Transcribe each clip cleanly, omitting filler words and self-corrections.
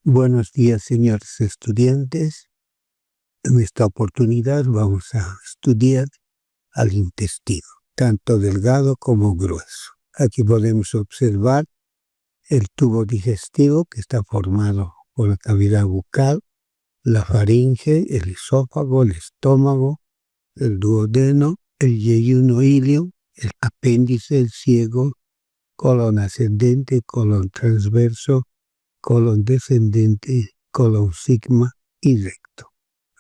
Buenos días, señores estudiantes. En esta oportunidad vamos a estudiar al intestino, tanto delgado como grueso. Aquí podemos observar el tubo digestivo que está formado por la cavidad bucal, la faringe, el esófago, el estómago, el duodeno, el yeyuno ilio, el apéndice, el ciego, colon ascendente, colon transverso, colon descendente, colon sigma y recto.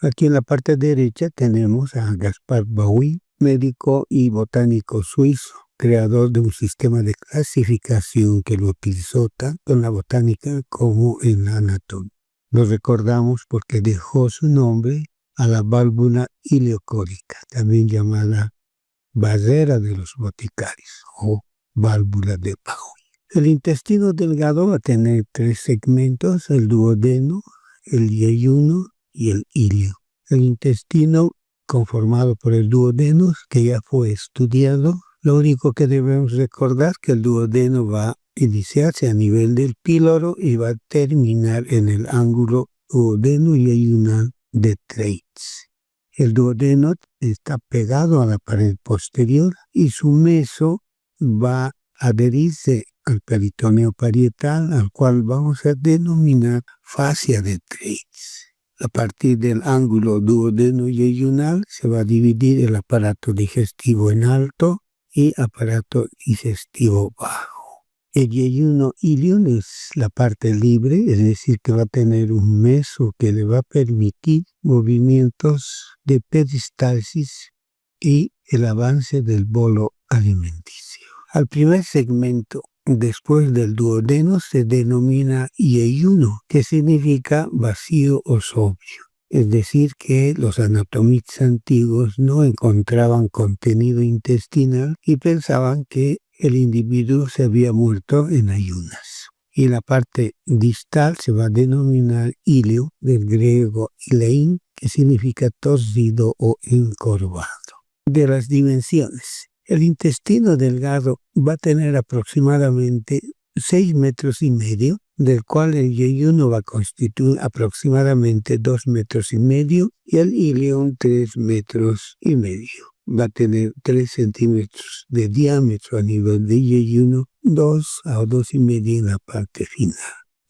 Aquí en la parte derecha tenemos a Gaspar Baudouin, médico y botánico suizo, creador de un sistema de clasificación que lo utilizó tanto en la botánica como en la anatomía. Lo recordamos porque dejó su nombre a la válvula ileocórica, también llamada barrera de los boticarios o válvula de Baudouin. El intestino delgado va a tener 3 segmentos: el duodeno, el yeyuno y el ilio. El intestino conformado por el duodeno, que ya fue estudiado, lo único que debemos recordar es que el duodeno va a iniciarse a nivel del píloro y va a terminar en el ángulo duodeno yeyunal de Treitz. El duodeno está pegado a la pared posterior y su meso va a adherirse al peritoneo parietal, al cual vamos a denominar fascia de Treitz. A partir del ángulo duodeno-yeyunal se va a dividir el aparato digestivo en alto y aparato digestivo bajo. El yeyuno ilion es la parte libre, es decir, que va a tener un meso que le va a permitir movimientos de peristalsis y el avance del bolo alimenticio. Al primer segmento después del duodeno se denomina yeyuno, que significa vacío o sobrio. Es decir, que los anatomistas antiguos no encontraban contenido intestinal y pensaban que el individuo se había muerto en ayunas. Y la parte distal se va a denominar ilio, del griego ilein, que significa torcido o encorvado. De las dimensiones. El intestino delgado va a tener aproximadamente 6,5 metros, del cual el yeyuno va a constituir aproximadamente 2,5 metros y el ilion 3,5 metros. Va a tener 3 centímetros de diámetro a nivel de yeyuno, 2 a 2,5 en la parte final.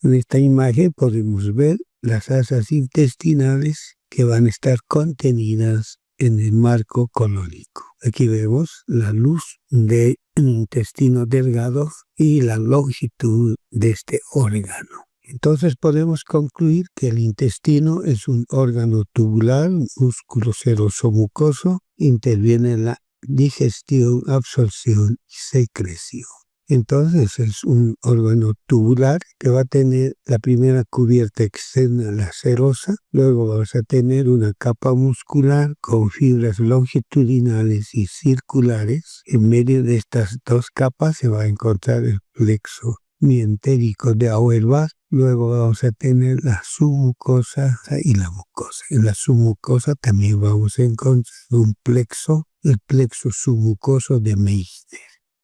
En esta imagen podemos ver las asas intestinales que van a estar contenidas en el marco colónico. Aquí vemos la luz del intestino delgado y la longitud de este órgano. Entonces podemos concluir que el intestino es un órgano tubular, músculo seroso mucoso, interviene en la digestión, absorción y secreción. Entonces es un órgano tubular que va a tener la primera cubierta externa, la serosa, luego vamos a tener una capa muscular con fibras longitudinales y circulares. En medio de estas 2 capas se va a encontrar el plexo mientérico de Auerbach. Luego vamos a tener la submucosa y la mucosa. En la submucosa también vamos a encontrar un plexo, el plexo submucoso de Meissner.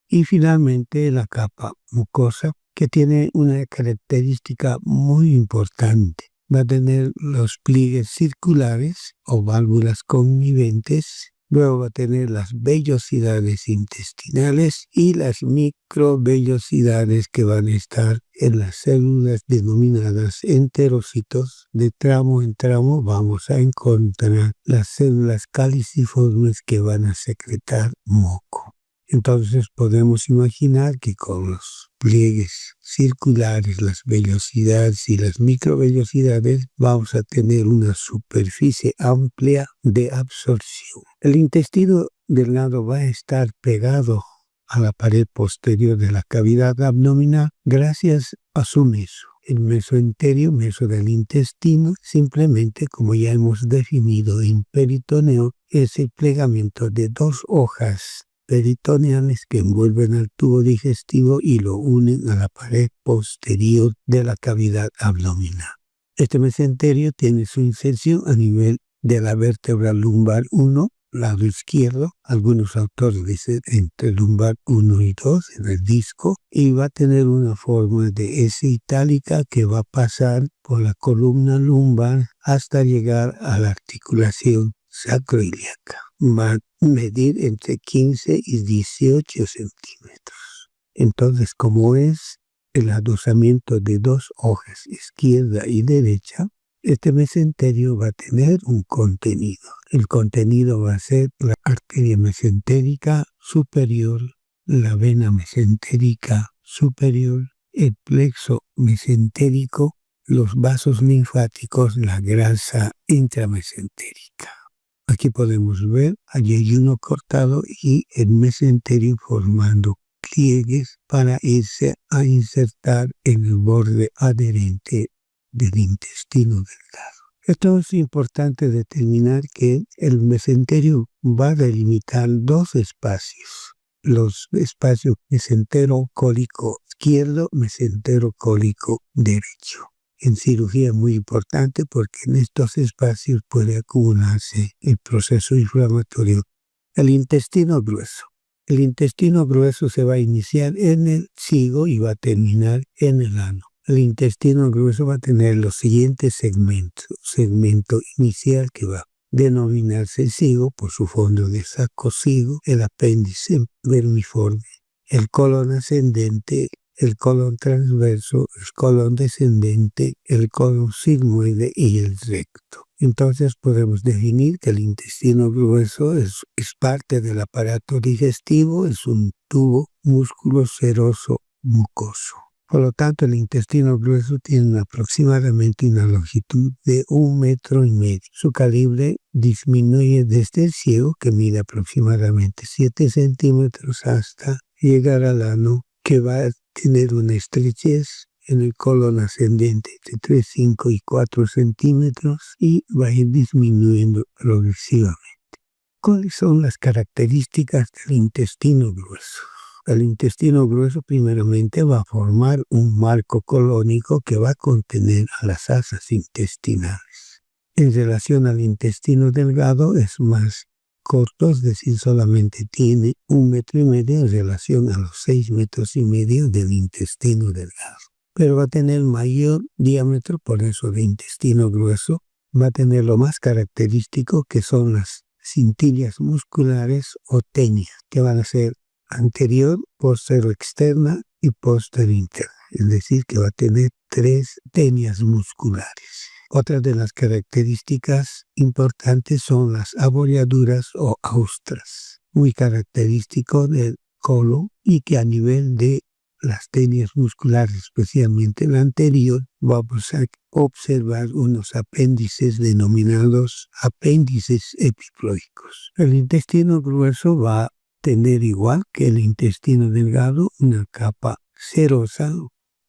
Y finalmente la capa mucosa, que tiene una característica muy importante. Va a tener los pliegues circulares o válvulas conniventes, luego va a tener las vellosidades intestinales y las microvellosidades que van a estar en las células denominadas enterocitos. De tramo en tramo vamos a encontrar las células caliciformes que van a secretar moco. Entonces podemos imaginar que con los pliegues circulares, las vellosidades y las microvellosidades vamos a tener una superficie amplia de absorción. El intestino delgado va a estar pegado a la pared posterior de la cavidad abdominal gracias a su meso. El mesoenterio, meso del intestino, simplemente, como ya hemos definido en peritoneo, es el plegamiento de 2 hojas peritoneales que envuelven al tubo digestivo y lo unen a la pared posterior de la cavidad abdominal. Este mesenterio tiene su inserción a nivel de la vértebra lumbar 1, lado izquierdo. Algunos autores dicen entre lumbar 1 y 2 en el disco, y va a tener una forma de S itálica que va a pasar por la columna lumbar hasta llegar a la articulación sacroiliaca. Va a medir entre 15 y 18 centímetros. Entonces, como es el adosamiento de dos hojas, izquierda y derecha, este mesenterio va a tener un contenido. El contenido va a ser la arteria mesentérica superior, la vena mesentérica superior, el plexo mesentérico, los vasos linfáticos, la grasa intramesentérica. Aquí podemos ver, allí hay uno cortado y el mesenterio formando pliegues para irse a insertar en el borde adherente del intestino delgado. Esto es importante determinar que el mesenterio va a delimitar dos espacios. Los espacios mesentero cólico izquierdo, mesentero cólico derecho. En cirugía es muy importante porque en estos espacios puede acumularse el proceso inflamatorio. El intestino grueso. El intestino grueso se va a iniciar en el cigo y va a terminar en el ano. El intestino grueso va a tener los siguientes segmentos. Segmento inicial que va a denominarse cigo por su fondo de saco cigo, el apéndice vermiforme, el colon ascendente, el colon transverso, el colon descendente, el colon sigmoide y el recto. Entonces podemos definir que el intestino grueso es parte del aparato digestivo, es un tubo músculo seroso mucoso. Por lo tanto, el intestino grueso tiene aproximadamente una longitud de 1,5 metros. Su calibre disminuye desde el ciego, que mide aproximadamente 7 centímetros, hasta llegar al ano, que va a tener una estrechez en el colon ascendente de 3, 5 y 4 centímetros y va a ir disminuyendo progresivamente. ¿Cuáles son las características del intestino grueso? El intestino grueso primeramente va a formar un marco colónico que va a contener a las asas intestinales. En relación al intestino delgado es más corto, es decir, solamente tiene 1,5 metros en relación a los 6,5 metros del intestino delgado. Pero va a tener mayor diámetro, por eso de intestino grueso, va a tener lo más característico que son las cintillas musculares o tenias, que van a ser anterior, posterior externa y posterior interna. Es decir, que va a tener 3 tenias musculares. Otras de las características importantes son las abolladuras o austras, muy característico del colon, y que a nivel de las tenias musculares, especialmente la anterior, vamos a observar unos apéndices denominados apéndices epiploicos. El intestino grueso va a tener, igual que el intestino delgado, una capa serosa,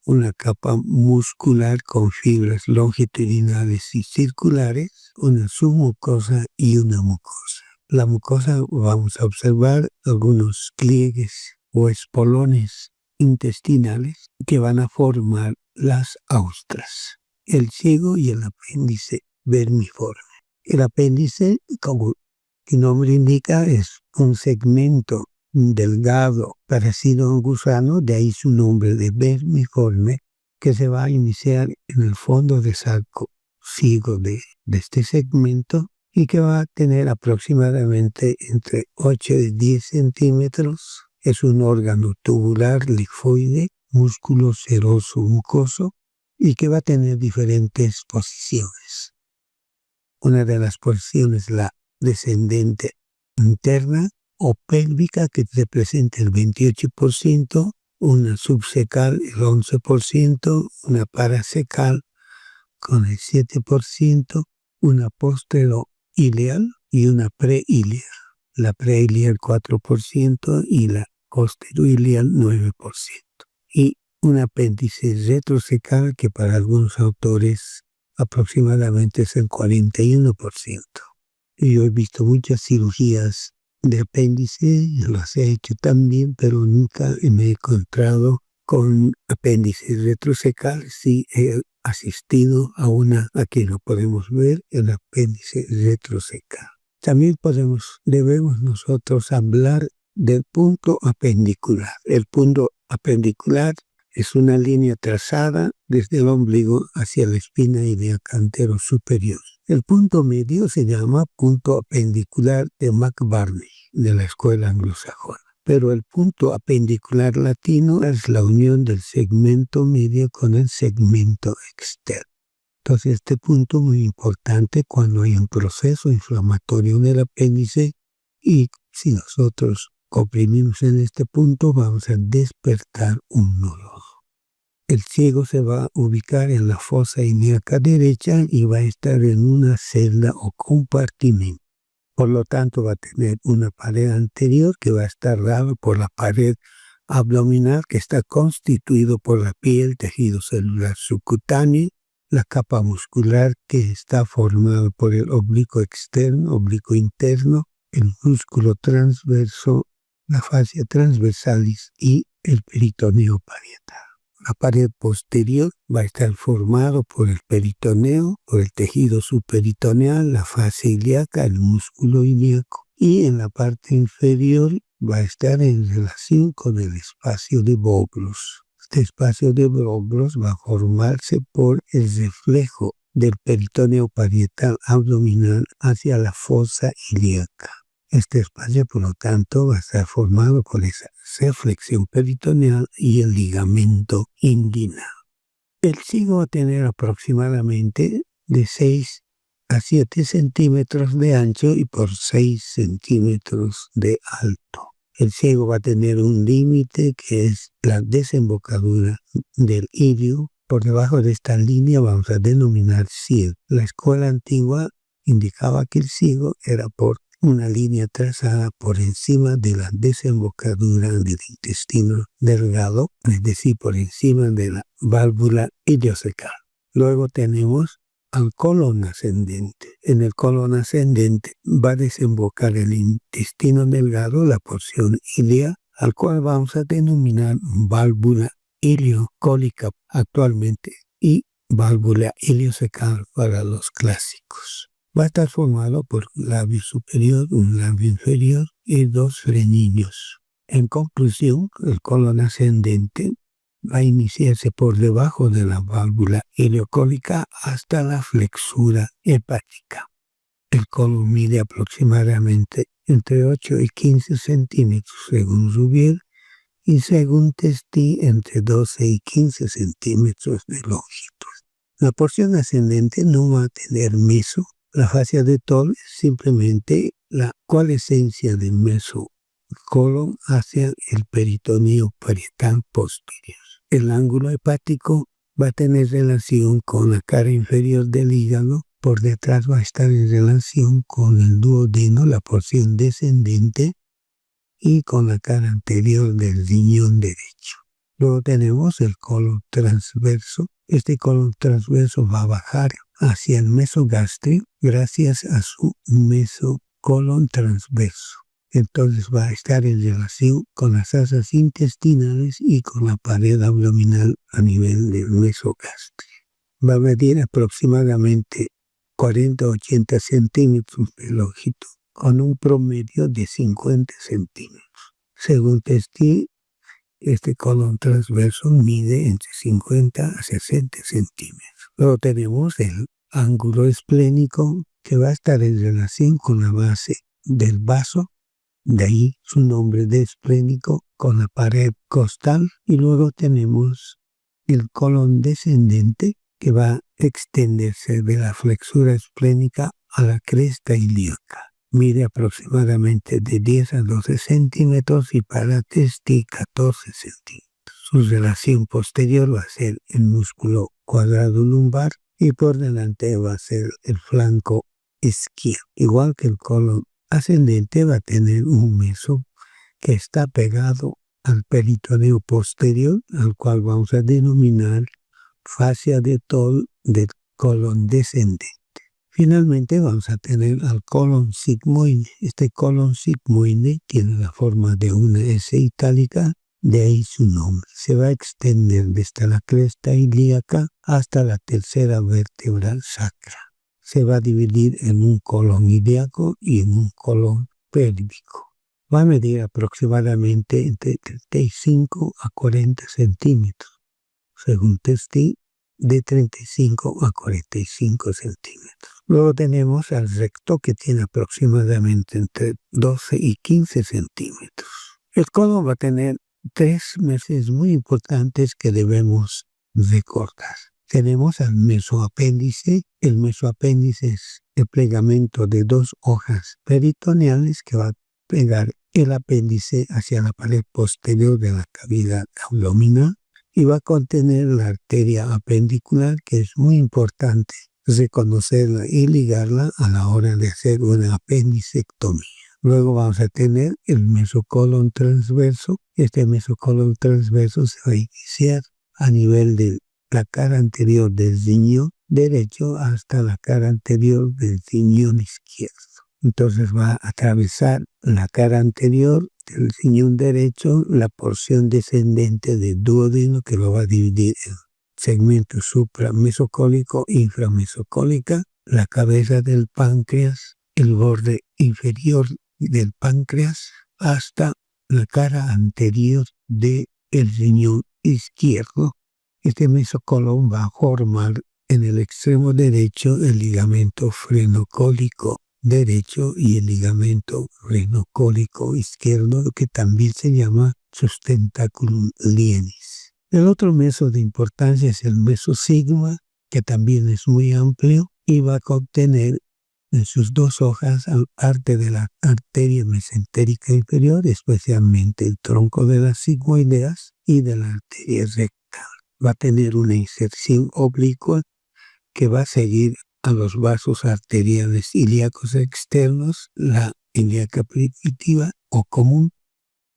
una capa muscular con fibras longitudinales y circulares, una submucosa y una mucosa. La mucosa, vamos a observar algunos pliegues o espolones intestinales que van a formar las austras, el ciego y el apéndice vermiforme. El apéndice, como el nombre indica, es un segmento delgado parecido a un gusano, de ahí su nombre de vermiforme, que se va a iniciar en el fondo del saco ciego de este segmento y que va a tener aproximadamente entre 8 y 10 centímetros. Es un órgano tubular linfoide, músculo seroso mucoso, y que va a tener diferentes posiciones. Una de las posiciones, la descendente interna o pélvica, que representa el 28%, una subsecal el 11%, una parasecal con el 7%, una posteroileal y una preiliar. La preiliar 4% y la posteroileal 9%. Y un apéndice retrosecal que para algunos autores aproximadamente es el 41%. Y yo he visto muchas cirugías de apéndice, las he hecho también, pero nunca me he encontrado con apéndice retrosecal. Sí he asistido a una, aquí lo podemos ver, el apéndice retrosecal. También debemos nosotros hablar del punto apendicular. El punto apendicular es una línea trazada desde el ombligo hacia la espina ilíaca antero superior. El punto medio se llama punto apendicular de McBurney, de la escuela anglosajona. Pero el punto apendicular latino es la unión del segmento medio con el segmento externo. Entonces, este punto es muy importante cuando hay un proceso inflamatorio en el apéndice y si nosotros comprimimos en este punto vamos a despertar un nudo. El ciego se va a ubicar en la fosa ilíaca derecha y va a estar en una celda o compartimento. Por lo tanto, va a tener una pared anterior que va a estar dada por la pared abdominal que está constituido por la piel, tejido celular subcutáneo, la capa muscular que está formada por el oblicuo externo, oblicuo interno, el músculo transverso, la fascia transversalis y el peritoneo parietal. La pared posterior va a estar formado por el peritoneo, por el tejido subperitoneal, la fascia ilíaca, el músculo ilíaco. Y en la parte inferior va a estar en relación con el espacio de Boglos. Este espacio de Boglos va a formarse por el reflejo del peritoneo parietal abdominal hacia la fosa ilíaca. Este espacio, por lo tanto, va a estar formado por esa reflexión peritoneal y el ligamento inguinal. El ciego va a tener aproximadamente de 6 a 7 centímetros de ancho y por 6 centímetros de alto. El ciego va a tener un límite que es la desembocadura del ilio. Por debajo de esta línea vamos a denominar ciego. La escuela antigua indicaba que el ciego era por una línea trazada por encima de la desembocadura del intestino delgado, es decir, por encima de la válvula iliocecal. Luego tenemos al colon ascendente. En el colon ascendente va a desembocar el intestino delgado, la porción ilía, al cual vamos a denominar válvula iliocólica actualmente y válvula iliocecal para los clásicos. Va a estar formado por un labio superior, un labio inferior y 2 frenillos. En conclusión, el colon ascendente va a iniciarse por debajo de la válvula iliocólica hasta la flexura hepática. El colon mide aproximadamente entre 8 y 15 centímetros según Zubier y según Testi entre 12 y 15 centímetros de longitud. La porción ascendente no va a tener meso. La fascia de Toll es simplemente la coalescencia del mesocolon hacia el peritoneo parietal posterior. El ángulo hepático va a tener relación con la cara inferior del hígado. Por detrás va a estar en relación con el duodeno, la porción descendente, y con la cara anterior del riñón derecho. Luego tenemos el colon transverso. Este colon transverso va a bajar hacia el mesogástrico gracias a su mesocolon transverso. Entonces va a estar en relación con las asas intestinales y con la pared abdominal a nivel del mesogástrico. Va a medir aproximadamente 40-80 centímetros de longitud, con un promedio de 50 centímetros. Según Testi, este colon transverso mide entre 50 a 60 centímetros. Luego tenemos el ángulo esplénico que va a estar en relación con la base del vaso, de ahí su nombre de esplénico, con la pared costal. Y luego tenemos el colon descendente que va a extenderse de la flexura esplénica a la cresta ilíaca. Mide aproximadamente de 10 a 12 centímetros y para Testi 14 centímetros. Su relación posterior va a ser el músculo cuadrado lumbar y por delante va a ser el flanco izquierdo. Igual que el colon ascendente va a tener un meso que está pegado al peritoneo posterior, al cual vamos a denominar fascia de Toll del colon descendente. Finalmente vamos a tener al colon sigmoide. Este colon sigmoide tiene la forma de una S itálica, de ahí su nombre. Se va a extender desde la cresta ilíaca hasta la tercera vértebra sacra. se va a dividir en un colon ilíaco y en un colon pélvico. Va a medir aproximadamente entre 35 a 40 centímetros, según Testi, de 35 a 45 centímetros. Luego tenemos al recto, que tiene aproximadamente entre 12 y 15 centímetros. El colon va a tener 3 meses muy importantes que debemos recordar. Tenemos al mesoapéndice. El mesoapéndice es el pegamento de 2 hojas peritoneales que va a pegar el apéndice hacia la pared posterior de la cavidad abdominal y va a contener la arteria apendicular, que es muy importante reconocerla y ligarla a la hora de hacer una apendicectomía. Luego vamos a tener el mesocolon transverso. Este mesocolon transverso se va a iniciar a nivel de la cara anterior del riñón derecho hasta la cara anterior del riñón izquierdo. Entonces va a atravesar la cara anterior del riñón derecho, la porción descendente del duodeno, que lo va a dividir en segmento supramesocólico e inframesocólica, la cabeza del páncreas, el borde inferior del páncreas, hasta la cara anterior del riñón izquierdo. Este mesocolon va a formar en el extremo derecho el ligamento frenocólico derecho y el ligamento renocólico izquierdo, que también se llama sustentaculum lienis. El otro meso de importancia es el mesosigma, que también es muy amplio y va a contener en sus 2 hojas parte de la arteria mesentérica inferior, especialmente el tronco de las sigmoideas y de la arteria rectal. Va a tener una inserción oblicua que va a seguir a los vasos arteriales ilíacos externos, la ilíaca primitiva o común,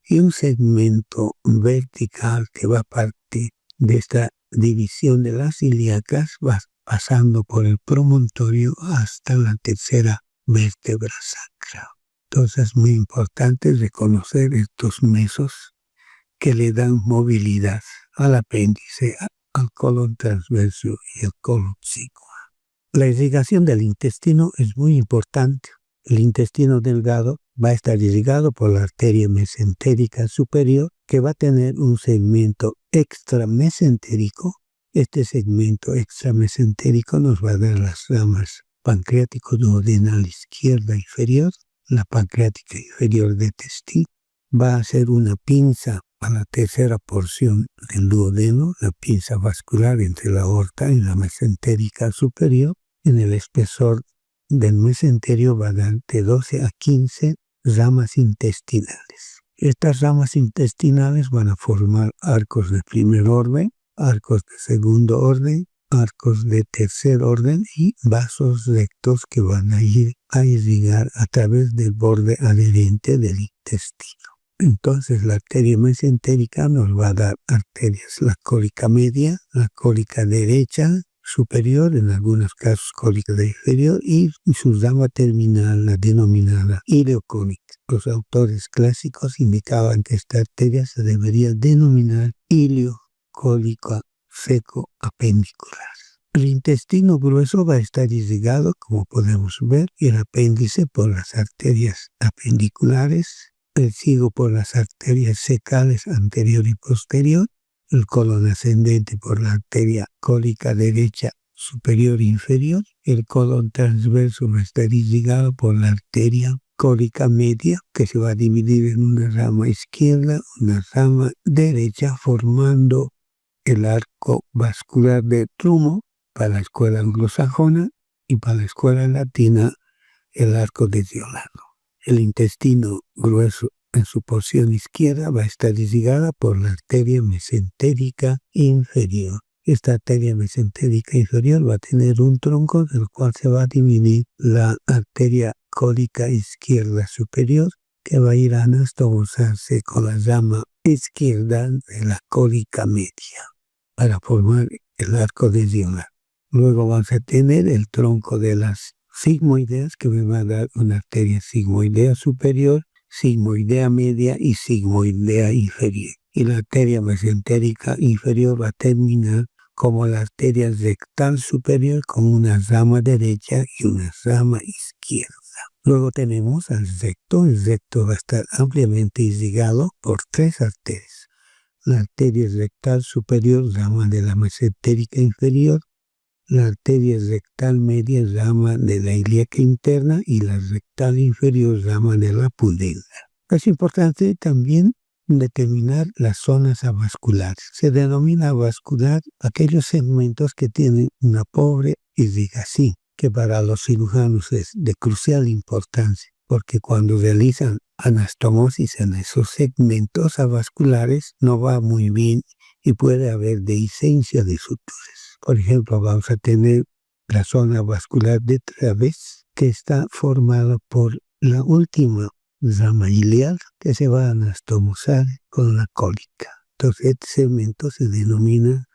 y un segmento vertical que va a partir de esta división de las ilíacas, va pasando por el promontorio hasta la tercera vértebra sacra. Entonces es muy importante reconocer estos mesos que le dan movilidad al apéndice, al colon transverso y al colon sigmoide. La irrigación del intestino es muy importante. El intestino delgado va a estar irrigado por la arteria mesentérica superior, que va a tener un segmento extramesentérico. Este segmento extramesentérico nos va a dar las ramas pancreático-duodenal izquierda inferior, la pancreática inferior de Testi. Va a ser una pinza a la tercera porción del duodeno, la pinza vascular entre la aorta y la mesentérica superior. En el espesor del mesenterio va a dar de 12 a 15 ramas intestinales. Estas ramas intestinales van a formar arcos de primer orden, arcos de segundo orden, arcos de tercer orden y vasos rectos que van a ir a irrigar a través del borde adherente del intestino. Entonces la arteria mesentérica nos va a dar arterias, la cólica media, la cólica derecha, superior, en algunos casos cólica inferior, y su rama terminal, la denominada ileocólica. Los autores clásicos indicaban que esta arteria se debería denominar ileocólica seco apendicular. El intestino grueso va a estar irrigado, como podemos ver, y el apéndice por las arterias apendiculares, el cigo por las arterias secales anterior y posterior, el colon ascendente por la arteria cólica derecha superior e inferior, el colon transverso va a estar irrigado por la arteria cólica media, que se va a dividir en una rama izquierda, una rama derecha, formando el arco vascular de Trumo para la escuela anglosajona y para la escuela latina el arco de Diolano. El intestino grueso en su porción izquierda va a estar irrigada por la arteria mesentérica inferior. Esta arteria mesentérica inferior va a tener un tronco del cual se va a dividir la arteria cólica izquierda superior, que va a ir a anastomosarse con la rama izquierda de la cólica media para formar el arco de Diolano. Luego vamos a tener el tronco de las sigmoideas, que me va a dar una arteria sigmoidea superior, sigmoidea media y sigmoidea inferior. Y la arteria mesentérica inferior va a terminar como la arteria rectal superior con una rama derecha y una rama izquierda. Luego tenemos al recto. El recto va a estar ampliamente irrigado por 3 arterias. La arteria rectal superior, rama de la mesentérica inferior, la arteria rectal media, rama de la ilíaca interna, y la rectal inferior, rama de la pudenda. Es importante también determinar las zonas avasculares. Se denomina avascular aquellos segmentos que tienen una pobre irrigación, que para los cirujanos es de crucial importancia, porque cuando realizan anastomosis en esos segmentos avasculares no va muy bien y puede haber dehiscencia de suturas. Por ejemplo, vamos a tener la zona vascular de Través, que está formada por la última rama iliar que se va a anastomosar con la cólica. Entonces, este segmento se denomina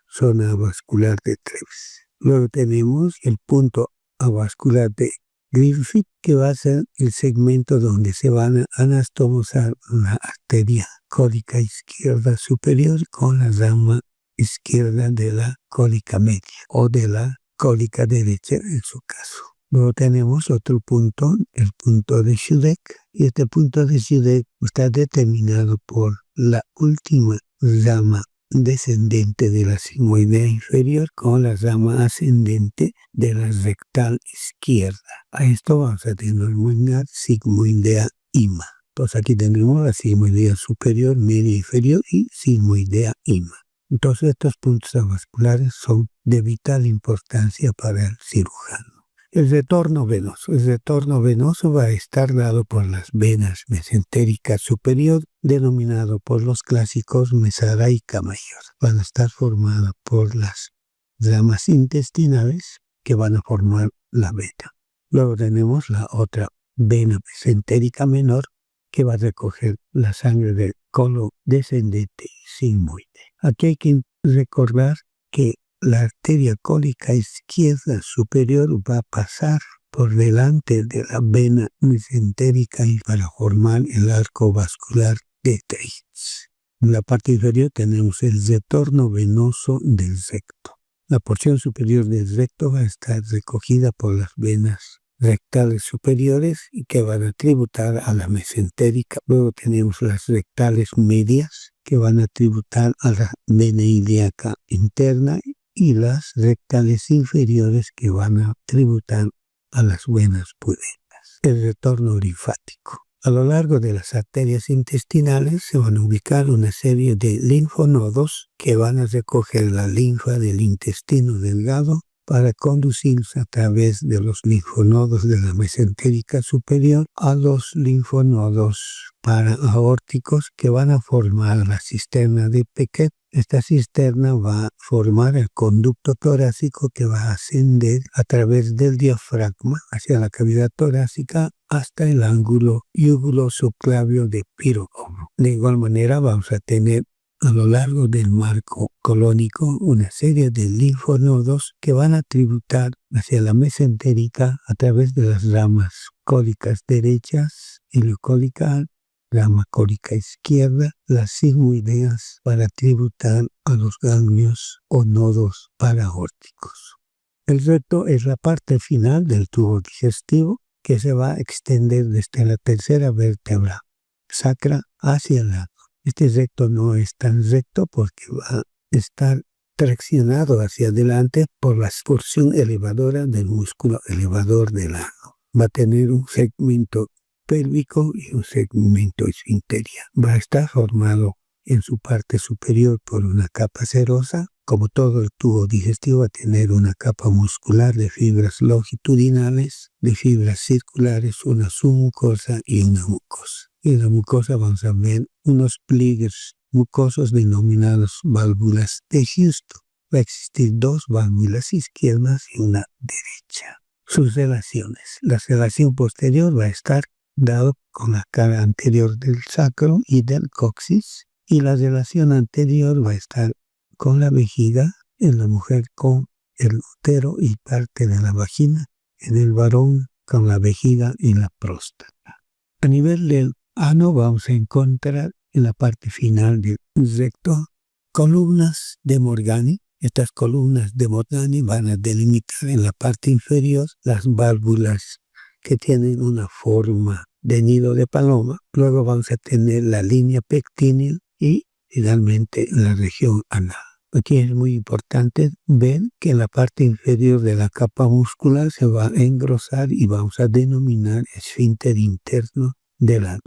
zona avascular de Treves. Luego tenemos el punto avascular de Griffith, que va a ser el segmento donde se van a anastomosar la arteria cólica izquierda superior con la rama izquierda de la cólica media o de la cólica derecha en su caso. Luego tenemos otro punto, el punto de Schudek, y este punto de Schudek está determinado por la última rama descendente de la sigmoidea inferior con la rama ascendente de la rectal izquierda. A esto vamos a denominar sigmoidea ima. Entonces aquí tenemos la sigmoidea superior, media, inferior y sigmoidea ima. Entonces estos puntos avasculares son de vital importancia para el cirujano. El retorno venoso. El retorno venoso va a estar dado por las venas mesentérica superior, denominado por los clásicos mesaraica mayor. Van a estar formadas por las ramas intestinales que van a formar la vena. Luego tenemos la otra vena mesentérica menor que va a recoger la sangre del colon descendente y sigmoide. Aquí hay que recordar que la arteria cólica izquierda superior va a pasar por delante de la vena mesentérica y para formar el arco vascular de Treitz. En la parte inferior tenemos el retorno venoso del recto. La porción superior del recto va a estar recogida por las venas rectales superiores y que van a tributar a la mesentérica. Luego tenemos las rectales medias que van a tributar a la vena ilíaca interna y las rectales inferiores que van a tributar a las venas pudendas. El retorno linfático. A lo largo de las arterias intestinales se van a ubicar una serie de linfonodos que van a recoger la linfa del intestino delgado para conducirse a través de los linfonodos de la mesentérica superior a los linfonodos paraaórticos que van a formar la cisterna de Pequet. Esta cisterna va a formar el conducto torácico que va a ascender a través del diafragma hacia la cavidad torácica hasta el ángulo yugulosubclavio de Pirogono. De igual manera vamos a tener a lo largo del marco colónico una serie de linfonodos que van a tributar hacia la mesentérica a través de las ramas cólicas derechas, iliocólica, rama cólica izquierda, las sigmoideas para tributar a los ganglios o nodos paraórticos. El recto es la parte final del tubo digestivo que se va a extender desde la tercera vértebra sacra hacia el lado. Este recto no es tan recto porque va a estar traccionado hacia adelante por la porción elevadora del músculo elevador del ano. Va a tener un segmento pélvico y un segmento esfinteriano. Va a estar formado en su parte superior por una capa serosa. Como todo el tubo digestivo va a tener una capa muscular de fibras longitudinales, de fibras circulares, una submucosa y una mucosa. En la mucosa vamos a ver unos pliegues mucosos denominados válvulas de Houston. Va a existir 2 válvulas izquierdas y una derecha. Sus relaciones. La relación posterior va a estar dado con la cara anterior del sacro y del coxis, y la relación anterior va a estar con la vejiga, en la mujer con el útero y parte de la vagina, en el varón con la vejiga y la próstata. A nivel del ano vamos a encontrar en la parte final del recto columnas de Morgani. Estas columnas de Morgani van a delimitar en la parte inferior las válvulas que tienen una forma de nido de paloma. Luego vamos a tener la línea pectínea y finalmente la región anal. Aquí es muy importante ver que en la parte inferior de la capa muscular se va a engrosar y vamos a denominar esfínter interno del ano.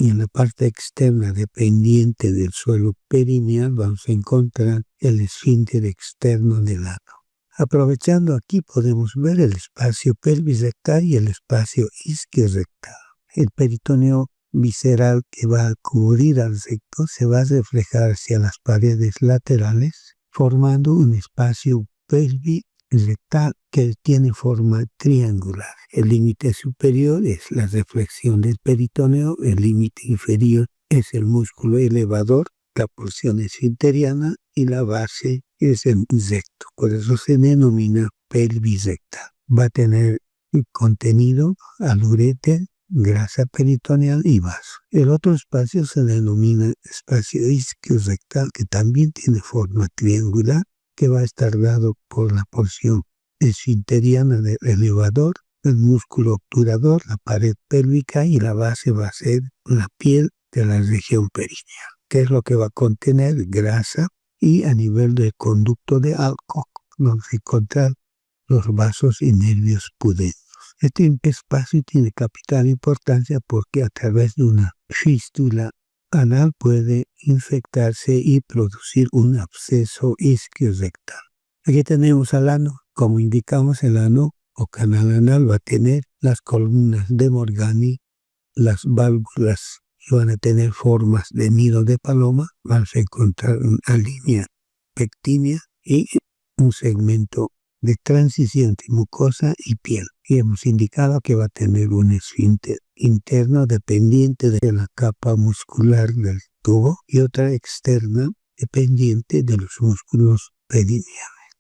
Y en la parte externa, dependiente del suelo perineal, vamos a encontrar el esfínter externo del ano. Aprovechando aquí podemos ver el espacio pelvis-rectal y el espacio isquio-rectal. El peritoneo visceral que va a cubrir al recto se va a reflejar hacia las paredes laterales, formando un espacio pelvis-rectal que tiene forma triangular. El límite superior es la reflexión del peritoneo, el límite inferior es el músculo elevador, la porción esfinteriana, y la base es el recto. Por eso se denomina pelvis rectal. Va a tener contenido al uréter, grasa peritoneal y vaso. El otro espacio se denomina espacio isquiorrectal, que también tiene forma triangular, que va a estar dado por la porción esfinteriana del elevador, el músculo obturador, la pared pélvica, y la base va a ser la piel de la región perineal, que es lo que va a contener grasa, y a nivel del conducto de Alcock vamos a encontrar los vasos y nervios pudentos. Este espacio tiene capital importancia porque a través de una fístula anal puede infectarse y producir un absceso isquiorrectal. Aquí tenemos al ano. Como indicamos, el ano o canal anal va a tener las columnas de Morgani, las válvulas van a tener formas de nido de paloma, vamos a encontrar una línea pectínea y un segmento de transición entre mucosa y piel. Y hemos indicado que va a tener un esfínter interno dependiente de la capa muscular del tubo y otra externa dependiente de los músculos perineales.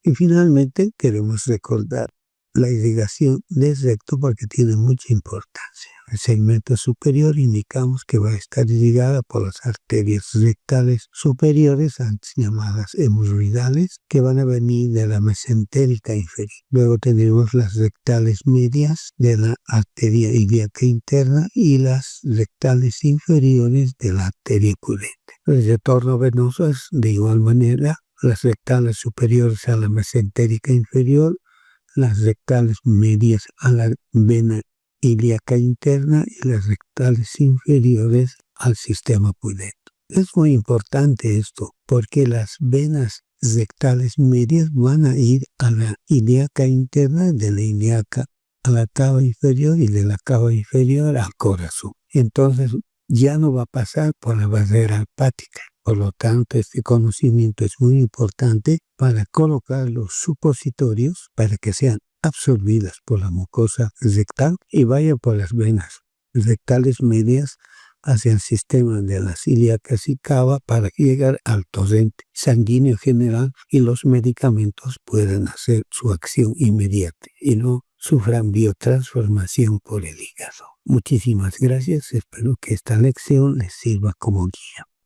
Y finalmente queremos recordar la irrigación del recto porque tiene mucha importancia. El segmento superior indicamos que va a estar irrigada por las arterias rectales superiores, antes llamadas hemorroidales, que van a venir de la mesentérica inferior. Luego tenemos las rectales medias de la arteria ilíaca interna y las rectales inferiores de la arteria pudente. El retorno venoso es de igual manera las rectales superiores a la mesentérica inferior, las rectales medias a la vena ilíaca interna y las rectales inferiores al sistema pudente. Es muy importante esto porque las venas rectales medias van a ir a la ilíaca interna, de la ilíaca a la cava inferior y de la cava inferior al corazón. Entonces ya no va a pasar por la barrera hepática. Por lo tanto, este conocimiento es muy importante para colocar los supositorios para que sean absorbidas por la mucosa rectal y vayan por las venas rectales medias hacia el sistema de las ilíacas y cava para llegar al torrente sanguíneo general y los medicamentos puedan hacer su acción inmediata y no sufran biotransformación por el hígado. Muchísimas gracias, espero que esta lección les sirva como guía.